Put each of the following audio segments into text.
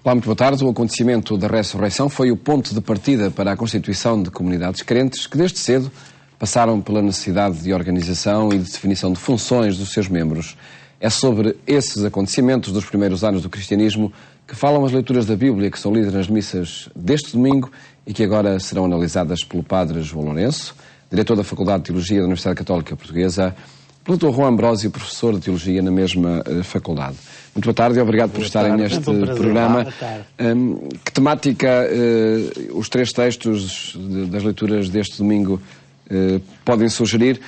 Olá, muito boa tarde. O acontecimento da ressurreição foi o ponto de partida para a constituição de comunidades crentes que desde cedo passaram pela necessidade de organização e de definição de funções dos seus membros. É sobre esses acontecimentos dos primeiros anos do cristianismo que falam as leituras da Bíblia que são lidas nas missas deste domingo e que agora serão analisadas pelo padre João Lourenço, diretor da Faculdade de Teologia da Universidade Católica Portuguesa, pelo Dr. Juan Ambrósio, professor de Teologia na mesma faculdade. Muito boa tarde e obrigado por estarem neste programa. Que temática os três textos das leituras deste domingo podem sugerir?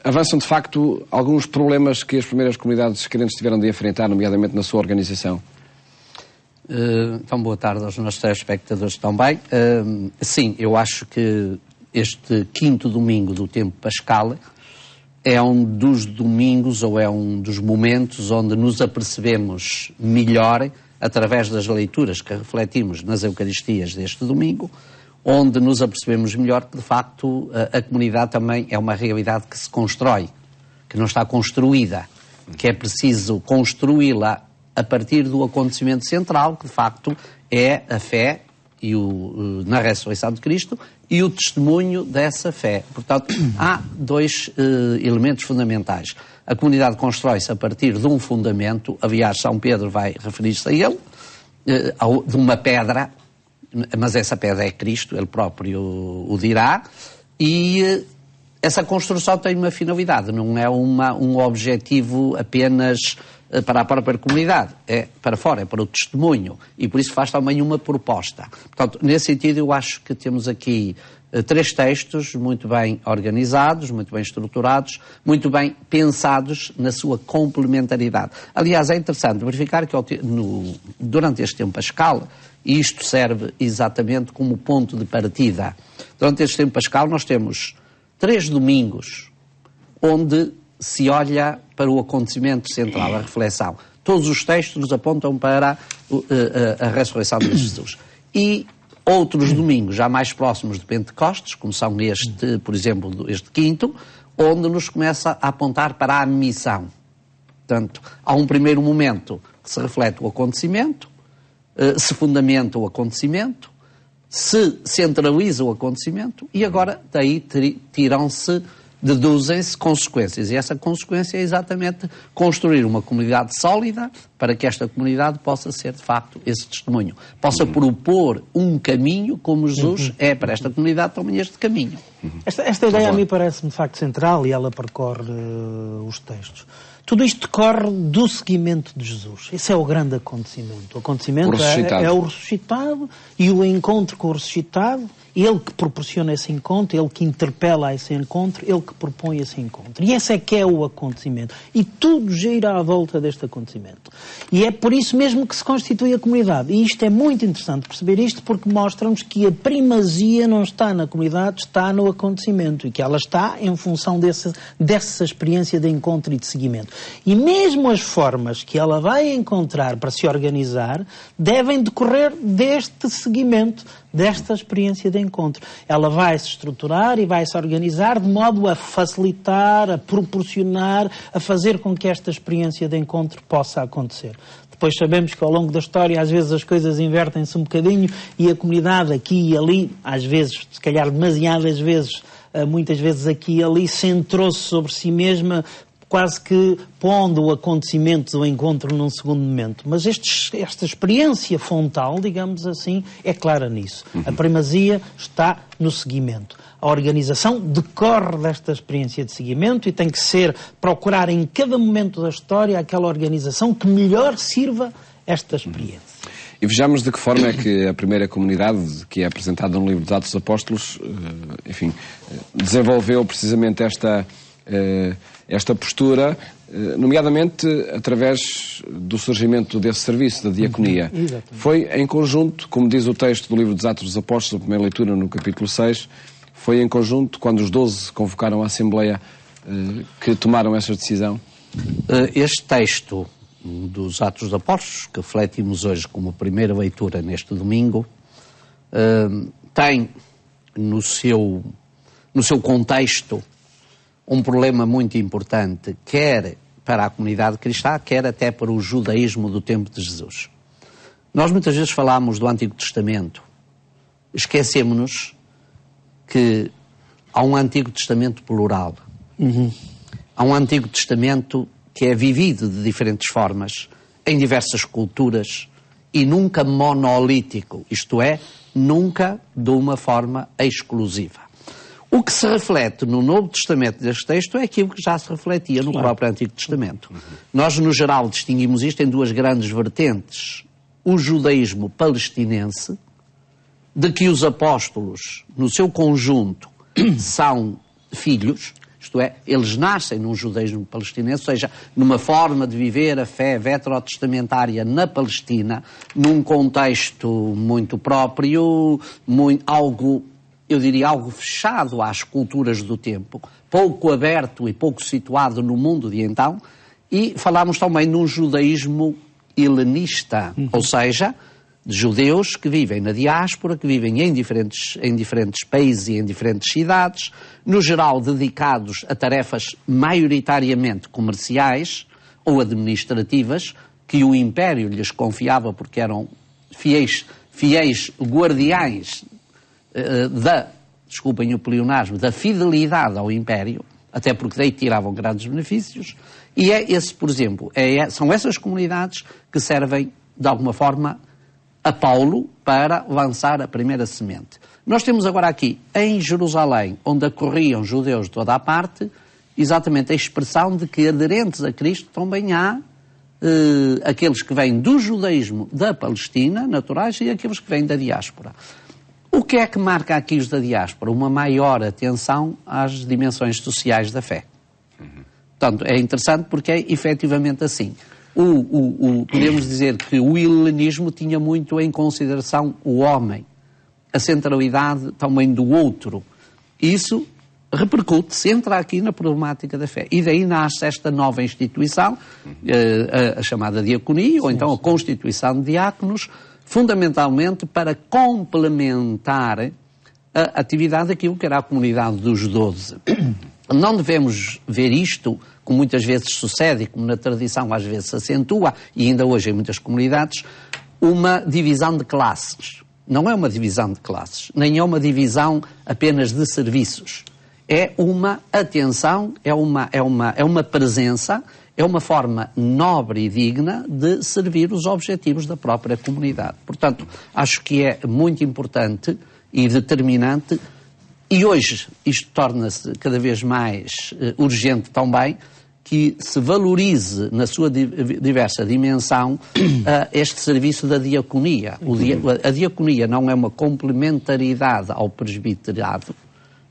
Avançam, de facto, alguns problemas que as primeiras comunidades crentes tiveram de enfrentar, nomeadamente na sua organização? Então, boa tarde aos nossos telespectadores também. Sim, eu acho que este quinto domingo do tempo pascal é um dos domingos ou é um dos momentos onde nos apercebemos melhor, através das leituras que refletimos nas Eucaristias deste domingo, onde nos apercebemos melhor que, de facto, a comunidade também é uma realidade que se constrói, que não está construída, que é preciso construí-la a partir do acontecimento central, que, de facto, é a fé na ressurreição de Cristo e o testemunho dessa fé. Portanto, há dois elementos fundamentais. A comunidade constrói-se a partir de um fundamento, aliás, São Pedro vai referir-se a ele, de uma pedra, mas essa pedra é Cristo, ele próprio o dirá, e essa construção tem uma finalidade, não é um objetivo apenas para a própria comunidade, é para fora, é para o testemunho, e por isso faz também uma proposta. Portanto, nesse sentido, eu acho que temos aqui três textos muito bem organizados, muito bem estruturados, muito bem pensados na sua complementaridade. Aliás, é interessante verificar que durante este tempo pascal, isto serve exatamente como ponto de partida. Durante este tempo pascal nós temos 3 domingos onde se olha para o acontecimento central, a reflexão. Todos os textos nos apontam para a ressurreição de Jesus. E outros domingos, já mais próximos de Pentecostes, como são este, por exemplo, este quinto, onde nos começa a apontar para a missão. Portanto, há um primeiro momento que se reflete o acontecimento, se fundamenta o acontecimento, se centraliza o acontecimento e agora daí deduzem-se consequências. E essa consequência é exatamente construir uma comunidade sólida para que esta comunidade possa ser, de facto, esse testemunho. Possa propor um caminho como Jesus é para esta comunidade também este caminho. Esta ideia a mim parece-me, de facto, central e ela percorre os textos. Tudo isto decorre do seguimento de Jesus. Esse é o grande acontecimento. O acontecimento é o ressuscitado e o encontro com o ressuscitado. Ele que proporciona esse encontro, ele que interpela esse encontro, ele que propõe esse encontro. E esse é que é o acontecimento. E tudo gira à volta deste acontecimento. E é por isso mesmo que se constitui a comunidade. E isto é muito interessante perceber isto porque mostra-nos que a primazia não está na comunidade, está no acontecimento. E que ela está em função dessa experiência de encontro e de seguimento. E mesmo as formas que ela vai encontrar para se organizar devem decorrer deste seguimento, desta experiência de encontro. Ela vai se estruturar e vai se organizar de modo a facilitar, a proporcionar, a fazer com que esta experiência de encontro possa acontecer. Depois sabemos que ao longo da história às vezes as coisas invertem-se um bocadinho e a comunidade aqui e ali, às vezes, se calhar demasiadas vezes, muitas vezes aqui e ali, centrou-se sobre si mesma, quase que pondo o acontecimento do encontro num segundo momento. Mas esta experiência fontal, digamos assim, é clara nisso. A primazia está no seguimento. A organização decorre desta experiência de seguimento e tem que procurar em cada momento da história aquela organização que melhor sirva esta experiência. E vejamos de que forma é que a primeira comunidade, que é apresentada no livro dos Atos dos Apóstolos, desenvolveu precisamente esta postura, nomeadamente através do surgimento desse serviço, da diaconia. Foi em conjunto, como diz o texto do livro dos Atos dos Apóstolos, a primeira leitura no capítulo 6, foi em conjunto, quando os 12 convocaram a Assembleia, que tomaram essa decisão? Este texto dos Atos dos Apóstolos, que refletimos hoje como primeira leitura neste domingo, tem no seu contexto um problema muito importante, quer para a comunidade cristã, quer até para o judaísmo do tempo de Jesus. Nós muitas vezes falamos do Antigo Testamento. Esquecemos-nos que há um Antigo Testamento plural. Há um Antigo Testamento que é vivido de diferentes formas, em diversas culturas, e nunca monolítico, isto é, nunca de uma forma exclusiva. O que se reflete no Novo Testamento deste texto é aquilo que já se refletia no próprio Antigo Testamento. Nós, no geral, distinguimos isto em duas grandes vertentes. O judaísmo palestinense, de que os apóstolos, no seu conjunto, são filhos, isto é, eles nascem num judaísmo palestinense, ou seja, numa forma de viver a fé veterotestamentária na Palestina, num contexto muito próprio, algo fechado às culturas do tempo, pouco aberto e pouco situado no mundo de então, e falámos também num judaísmo helenista, ou seja, de judeus que vivem na diáspora, que vivem em diferentes países e em diferentes cidades, no geral dedicados a tarefas maioritariamente comerciais ou administrativas, que o Império lhes confiava porque eram fiéis guardiães desculpem o pleonasmo, da fidelidade ao Império, até porque daí tiravam grandes benefícios, e por exemplo, são essas comunidades que servem, de alguma forma, a Paulo para lançar a primeira semente. Nós temos agora aqui, em Jerusalém, onde acorriam judeus de toda a parte, exatamente a expressão de que aderentes a Cristo também há aqueles que vêm do judaísmo da Palestina, naturais, e aqueles que vêm da diáspora. O que é que marca aqui os da diáspora? Uma maior atenção às dimensões sociais da fé. Portanto, é interessante porque é efetivamente assim. Podemos dizer que o helenismo tinha muito em consideração o homem, a centralidade também do outro. Isso repercute-se, entra aqui na problemática da fé. E daí nasce esta nova instituição, a chamada diaconia, ou então a constituição de diáconos, fundamentalmente para complementar a atividade daquilo que era a comunidade dos 12. Não devemos ver isto, como muitas vezes sucede, como na tradição às vezes se acentua, e ainda hoje em muitas comunidades, uma divisão de classes. Não é uma divisão de classes, nem é uma divisão apenas de serviços. É uma atenção, é uma presença, é uma forma nobre e digna de servir os objetivos da própria comunidade. Portanto, acho que é muito importante e determinante, e hoje isto torna-se cada vez mais urgente também, que se valorize na sua diversa dimensão este serviço da diaconia. A diaconia não é uma complementaridade ao presbiterado,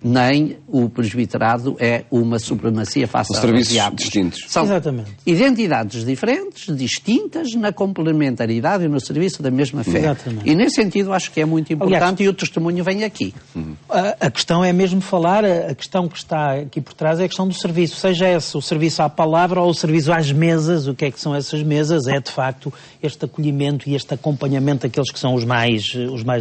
nem o presbiterado é uma supremacia face aos serviços diáconos. Distintos. São Exatamente. Identidades diferentes, distintas, na complementaridade e no serviço da mesma fé. Exatamente. E nesse sentido acho que é muito importante. Aliás, e o testemunho vem aqui. A questão é mesmo falar, a questão que está aqui por trás é a questão do serviço, seja esse o serviço à palavra ou o serviço às mesas. O que é que são essas mesas? É de facto este acolhimento e este acompanhamento daqueles que são os mais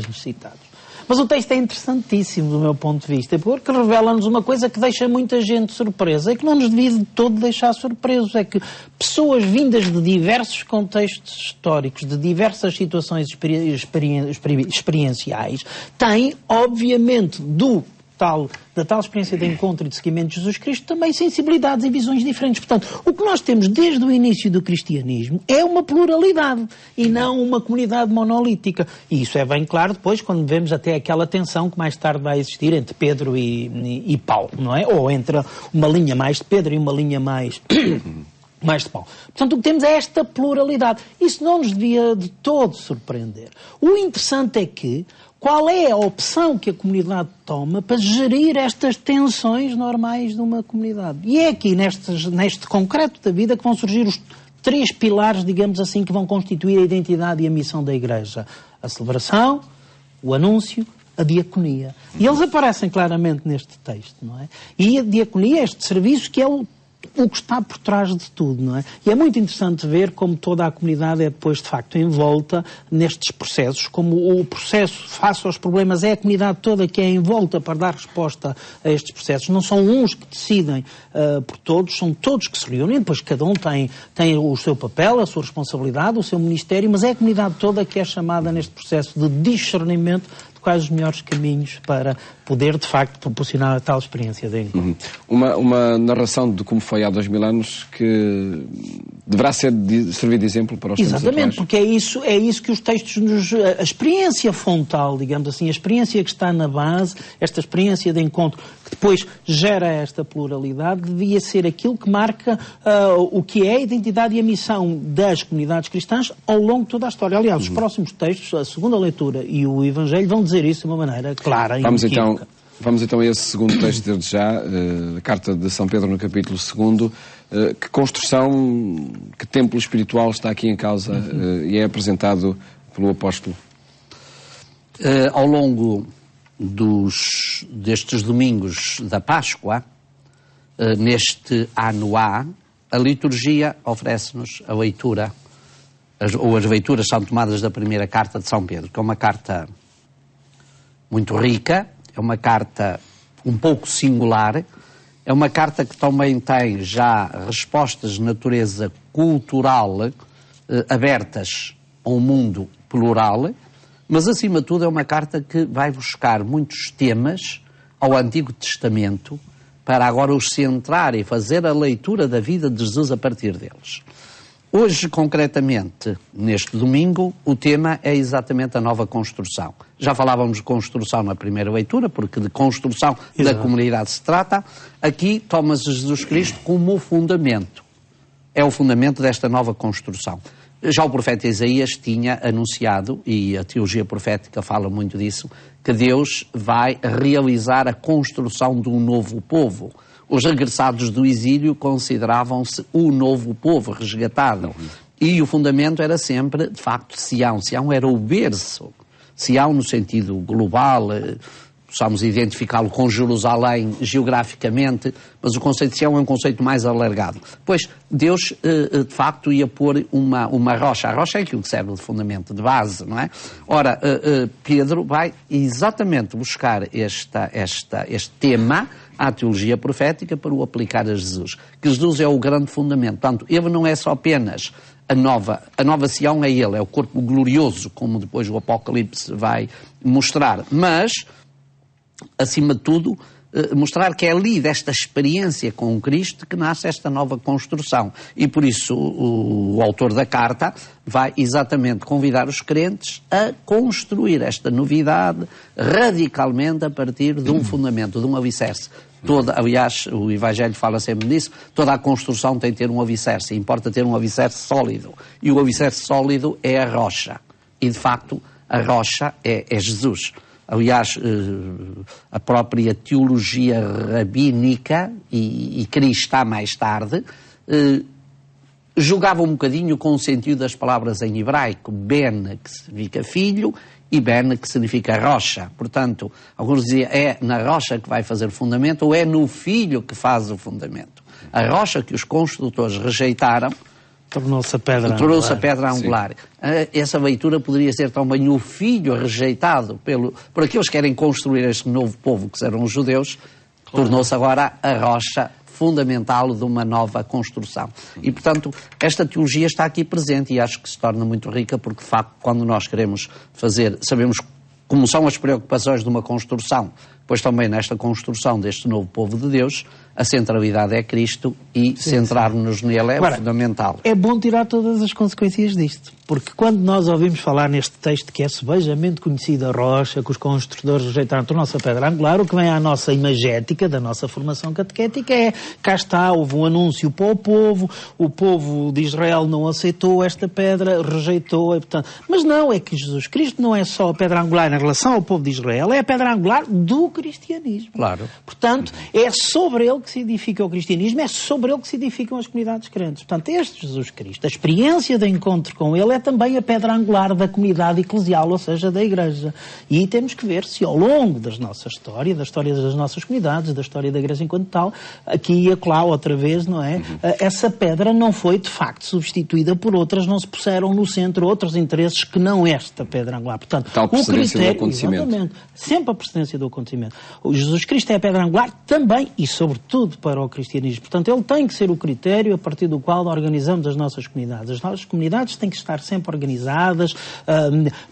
necessitados. Mas o texto é interessantíssimo do meu ponto de vista, porque revela-nos uma coisa que deixa muita gente surpresa, e que não nos devia de todo deixar surpresos, é que pessoas vindas de diversos contextos históricos, de diversas situações experienciais, têm, obviamente, da tal experiência de encontro e de seguimento de Jesus Cristo, também sensibilidades e visões diferentes. Portanto, o que nós temos desde o início do cristianismo é uma pluralidade e não uma comunidade monolítica. E isso é bem claro depois quando vemos até aquela tensão que mais tarde vai existir entre Pedro e Paulo, não é? Ou entre uma linha mais de Pedro e uma linha mais de Paulo. Portanto, o que temos é esta pluralidade. Isso não nos devia de todo surpreender. O interessante é que qual é a opção que a comunidade toma para gerir estas tensões normais de uma comunidade? E é aqui, neste concreto da vida, que vão surgir os 3 pilares, digamos assim, que vão constituir a identidade e a missão da Igreja. A celebração, o anúncio, a diaconia. E eles aparecem claramente neste texto, não é? E a diaconia é este serviço que é o o que está por trás de tudo, não é? E é muito interessante ver como toda a comunidade é depois, de facto, envolta nestes processos, como o processo face aos problemas é a comunidade toda que é envolta para dar resposta a estes processos. Não são uns que decidem por todos, são todos que se reúnem, depois cada um tem o seu papel, a sua responsabilidade, o seu ministério, mas é a comunidade toda que é chamada neste processo de discernimento de quais os melhores caminhos para poder, de facto, proporcionar a tal experiência de encontro. Uma narração de como foi há 2000 anos que deverá servir de exemplo para os tempos atuais. Exatamente, porque é isso que os textos nos... A experiência fontal, digamos assim, a experiência que está na base, esta experiência de encontro, que depois gera esta pluralidade, devia ser aquilo que marca o que é a identidade e a missão das comunidades cristãs ao longo de toda a história. Aliás, os próximos textos, a segunda leitura e o Evangelho, vão dizer isso de uma maneira clara e inequívoca. Vamos então a esse segundo texto desde já, a carta de São Pedro no capítulo 2. Que construção, que templo espiritual está aqui em causa e é apresentado pelo apóstolo? Ao longo destes domingos da Páscoa, neste ano A, a liturgia oferece-nos a leitura, as leituras são tomadas da primeira carta de São Pedro, que é uma carta muito rica, é uma carta um pouco singular, é uma carta que também tem já respostas de natureza cultural abertas a um mundo plural, mas acima de tudo é uma carta que vai buscar muitos temas ao Antigo Testamento para agora os centrar e fazer a leitura da vida de Jesus a partir deles. Hoje, concretamente, neste domingo, o tema é exatamente a nova construção. Já falávamos de construção na primeira leitura, porque de construção da comunidade se trata. Aqui toma-se Jesus Cristo como o fundamento. É o fundamento desta nova construção. Já o profeta Isaías tinha anunciado, e a teologia profética fala muito disso, que Deus vai realizar a construção de um novo povo. Os regressados do exílio consideravam-se o novo povo resgatado. E o fundamento era sempre, de facto, Sião. Sião era o berço. Sião no sentido global, possamos identificá-lo com Jerusalém geograficamente, mas o conceito de Sião é um conceito mais alargado. Pois Deus, de facto, ia pôr uma rocha. A rocha é aquilo que serve de fundamento, de base, não é? Ora, Pedro vai exatamente buscar este tema à teologia profética para o aplicar a Jesus. Que Jesus é o grande fundamento. Portanto, ele não é só apenas a nova Sião, é ele, é o corpo glorioso, como depois o Apocalipse vai mostrar. Mas, acima de tudo, mostrar que é ali desta experiência com Cristo que nasce esta nova construção. E por isso o autor da carta vai exatamente convidar os crentes a construir esta novidade radicalmente a partir de um fundamento, de um alicerce. Aliás, o Evangelho fala sempre disso, toda a construção tem de ter um alicerce, importa ter um alicerce sólido. E o alicerce sólido é a rocha. E, de facto, a rocha é Jesus. Aliás, a própria teologia rabínica e cristã mais tarde jogava um bocadinho com o sentido das palavras em hebraico, ben, que significa filho, e ben, que significa rocha. Portanto, alguns diziam, é na rocha que vai fazer o fundamento ou é no filho que faz o fundamento. A rocha que os construtores rejeitaram tornou-se a pedra angular. Essa leitura poderia ser também o filho rejeitado por aqueles que querem construir este novo povo, que eram os judeus, tornou-se agora a rocha fundamental de uma nova construção. E, portanto, esta teologia está aqui presente e acho que se torna muito rica porque, de facto, quando nós queremos sabemos como são as preocupações de uma construção, pois também nesta construção deste novo povo de Deus, a centralidade é Cristo e centrar-nos nele é fundamental. É bom tirar todas as consequências disto, porque quando nós ouvimos falar neste texto que é sebejamente conhecida a rocha, que os construtores rejeitaram a nossa pedra angular, o que vem à nossa imagética, da nossa formação catequética é, cá está, houve um anúncio para o povo de Israel não aceitou esta pedra, rejeitou, e, portanto, mas não, é que Jesus Cristo não é só a pedra angular em relação ao povo de Israel, é a pedra angular do cristianismo. Claro. Portanto, é sobre ele que se edifica o cristianismo, é sobre ele que se edificam as comunidades crentes. Portanto, este Jesus Cristo, a experiência de encontro com ele é também a pedra angular da comunidade eclesial, ou seja, da Igreja. E temos que ver se ao longo da nossa história, da história das nossas comunidades, da história da Igreja enquanto tal, aqui e acolá outra vez, não é? Essa pedra não foi, de facto, substituída por outras, não se puseram no centro outros interesses que não esta pedra angular. Portanto, tal precedência do acontecimento. Exatamente, sempre a precedência do acontecimento. O Jesus Cristo é a pedra angular também e, sobretudo, para o cristianismo. Portanto, ele tem que ser o critério a partir do qual organizamos as nossas comunidades. As nossas comunidades têm que estar sempre organizadas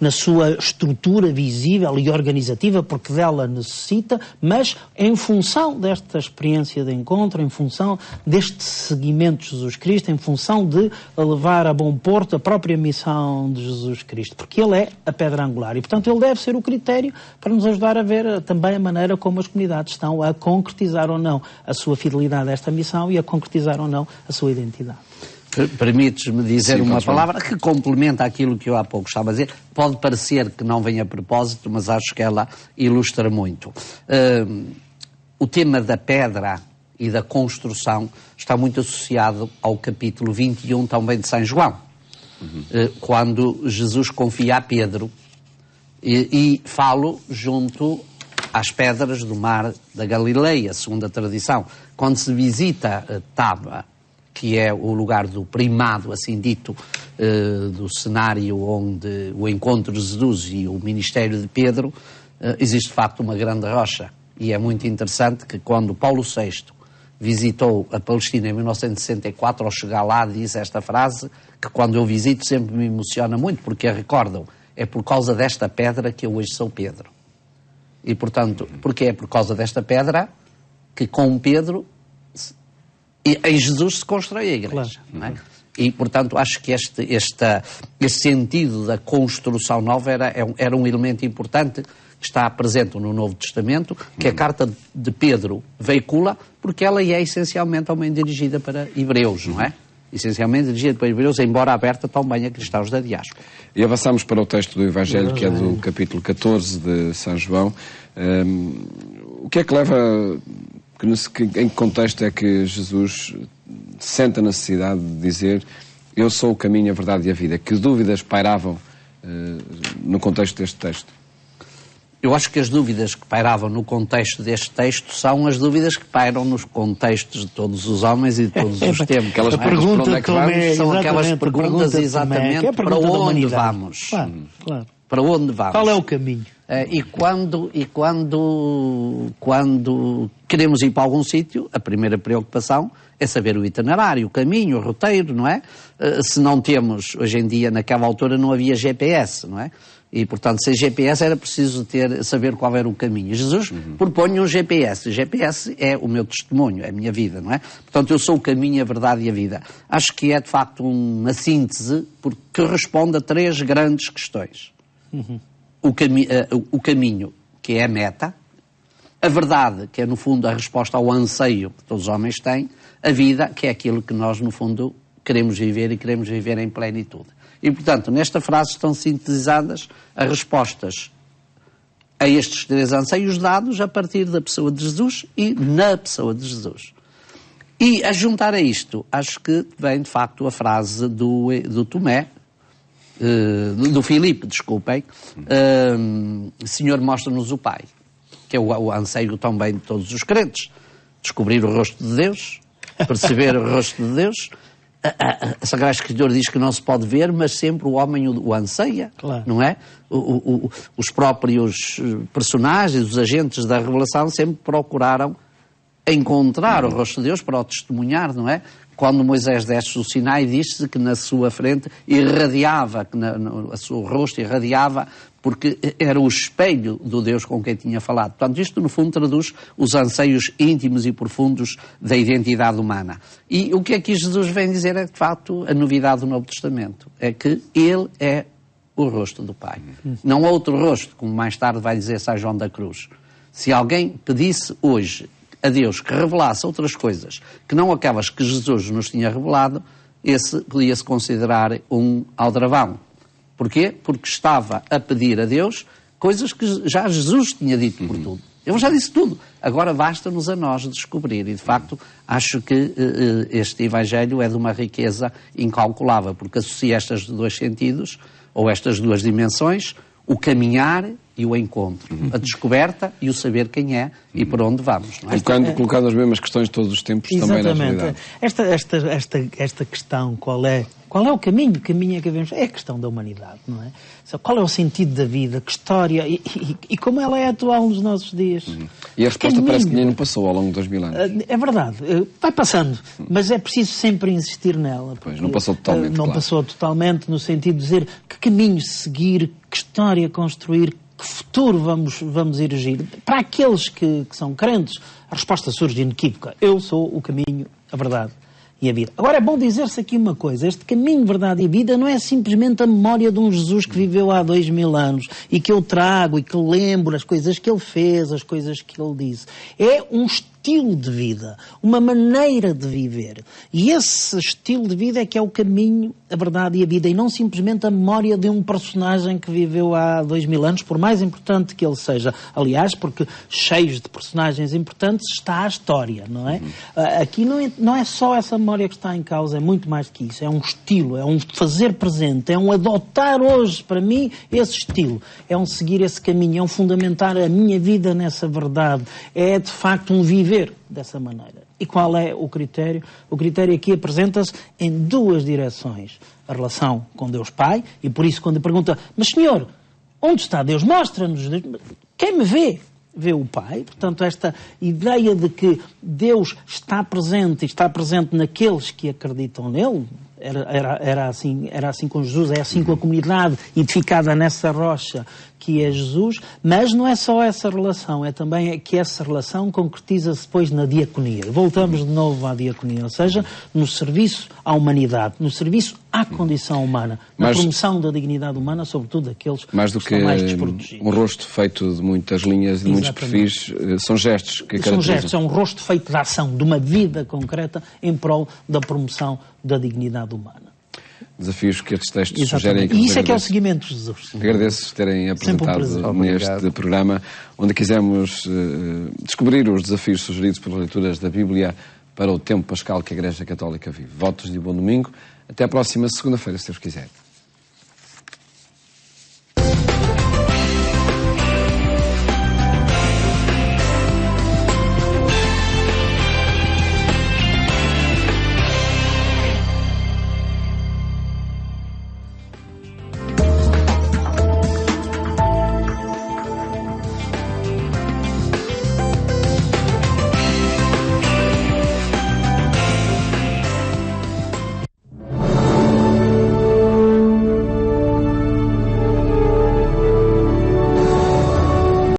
na sua estrutura visível e organizativa, porque dela necessita, mas em função desta experiência de encontro, em função deste seguimento de Jesus Cristo, em função de levar a bom porto a própria missão de Jesus Cristo, porque ele é a pedra angular e, portanto, ele deve ser o critério para nos ajudar a ver também a maneira como as comunidades estão a concretizar ou não a sua fidelidade a esta missão e a concretizar ou não a sua identidade. Permites-me dizer uma palavra que complementa aquilo que eu há pouco estava a dizer. Pode parecer que não vem a propósito, mas acho que ela ilustra muito. O tema da pedra e da construção está muito associado ao capítulo 21 também de São João, quando Jesus confia a Pedro, e falo junto às pedras do mar da Galileia, segundo a tradição. Quando se visita Taba, que é o lugar do primado, assim dito, do cenário onde o encontro de Jesus e o ministério de Pedro, existe de facto uma grande rocha. E é muito interessante que quando Paulo VI visitou a Palestina em 1964, ao chegar lá, diz esta frase, que quando eu visito sempre me emociona muito, porque recordam, é por causa desta pedra que eu hoje sou Pedro. E, portanto, porque é por causa desta pedra que com Pedro, em Jesus se constrói a Igreja. Claro. Não é? E, portanto, acho que este sentido da construção nova era um elemento importante que está presente no Novo Testamento, que a carta de Pedro veicula, porque ela é essencialmente também dirigida para hebreus, não é? Essencialmente dirigida para hebreus, embora aberta também a cristãos da diáspora. E avançamos para o texto do Evangelho, que é do capítulo 14 de São João. O que é que leva... Em que contexto é que Jesus sente a necessidade de dizer eu sou o caminho, a verdade e a vida? Que dúvidas pairavam no contexto deste texto? Eu acho que as dúvidas que pairavam no contexto deste texto são as dúvidas que pairam nos contextos de todos os homens e de todos os tempos. Aquelas perguntas são aquelas perguntas exatamente para onde vamos. Claro. Para onde vamos? Qual é o caminho? E quando queremos ir para algum sítio, a primeira preocupação é saber o itinerário, o caminho, o roteiro, não é? Se não temos, hoje em dia, naquela altura não havia GPS, não é? E, portanto, sem GPS era preciso saber qual era o caminho. Jesus propõe um GPS. O GPS é o meu testemunho, é a minha vida, não é? Portanto, eu sou o caminho, a verdade e a vida. Acho que é, de facto, uma síntese que responde a três grandes questões. O caminho, que é a meta. A verdade, que é, no fundo, a resposta ao anseio que todos os homens têm. A vida, que é aquilo que nós, no fundo, queremos viver e queremos viver em plenitude. E, portanto, nesta frase estão sintetizadas as respostas a estes três anseios dados a partir da pessoa de Jesus e na pessoa de Jesus. E, a juntar a isto, acho que vem, de facto, a frase do Tomé, do Filipe, desculpem, Senhor, mostra-nos o Pai, que é o anseio também de todos os crentes. Descobrir o rosto de Deus, perceber o rosto de Deus. A Sagrada Escritura diz que não se pode ver, mas sempre o homem o anseia, claro. Não é? Os próprios personagens, os agentes da revelação sempre procuraram encontrar o rosto de Deus para o testemunhar, não é? Quando Moisés desce o Sinai, diz-se que na sua frente irradiava, que o seu rosto irradiava, porque era o espelho do Deus com quem tinha falado. Portanto, isto, no fundo, traduz os anseios íntimos e profundos da identidade humana. E o que aqui Jesus vem dizer é, de facto, a novidade do Novo Testamento. É que Ele é o rosto do Pai. Não outro rosto, como mais tarde vai dizer São João da Cruz. Se alguém pedisse hoje a Deus que revelasse outras coisas que não aquelas que Jesus nos tinha revelado, esse podia-se considerar um aldrabão. Porquê? Porque estava a pedir a Deus coisas que já Jesus tinha dito por tudo. Eu já disse tudo. Agora basta-nos a nós descobrir. E, de facto, acho que este Evangelho é de uma riqueza incalculável, porque associa estes dois sentidos, ou estas duas dimensões, o caminhar e o encontro, a descoberta e o saber quem é e para onde vamos. Não é? Colocando as mesmas questões de todos os tempos, exatamente, também na realidade. Esta questão, qual é o caminho? O caminho é que vemos, é a questão da humanidade, não é? Qual é o sentido da vida? Que história? E como ela é atual nos nossos dias? E a resposta parece que nem não passou ao longo de 2000 anos. É verdade, vai passando, mas é preciso sempre insistir nela. Pois, não passou totalmente, Não passou totalmente, no sentido de dizer que caminho seguir, que história construir, que futuro vamos erigir. Para aqueles que são crentes, a resposta surge inequívoca. Eu sou o caminho, a verdade e a vida. Agora é bom dizer-se aqui uma coisa. Este caminho, verdade e vida não é simplesmente a memória de um Jesus que viveu há 2000 anos e que eu trago e que lembro as coisas que ele fez, as coisas que ele disse. É um estilo de vida, uma maneira de viver. E esse estilo de vida é que é o caminho, a verdade e a vida, e não simplesmente a memória de um personagem que viveu há 2000 anos, por mais importante que ele seja. Aliás, porque cheios de personagens importantes está a história, não é? Aqui não é só essa memória que está em causa, é muito mais do que isso. É um estilo, é um fazer presente, é um adotar hoje, para mim, esse estilo. É um seguir esse caminho, é um fundamentar a minha vida nessa verdade. É, de facto, um viver dessa maneira. E qual é o critério? O critério aqui apresenta-se em duas direções. A relação com Deus Pai, e por isso quando pergunta, mas Senhor, onde está Deus? Mostra-nos. Quem me vê? Vê o Pai. Portanto, esta ideia de que Deus está presente e está presente naqueles que acreditam nele, era assim com Jesus, é assim com a comunidade edificada nessa rocha que é Jesus, mas não é só essa relação, é também que essa relação concretiza-se depois na diaconia. Voltamos de novo à diaconia, ou seja, no serviço à humanidade, no serviço à condição humana, na promoção da dignidade humana, sobretudo daqueles que estão mais desprotegidos. Um rosto feito de muitas linhas e de muitos perfis, são gestos que caracterizam. São gestos, é um rosto feito de ação, de uma vida concreta em prol da promoção da dignidade humana. Desafios que estes textos sugerem. E isso é que é o seguimento de Jesus. Agradeço terem apresentado neste programa, onde quisemos descobrir os desafios sugeridos pelas leituras da Bíblia para o tempo pascal que a Igreja Católica vive. Votos de bom domingo. Até à próxima segunda-feira, se Deus quiser.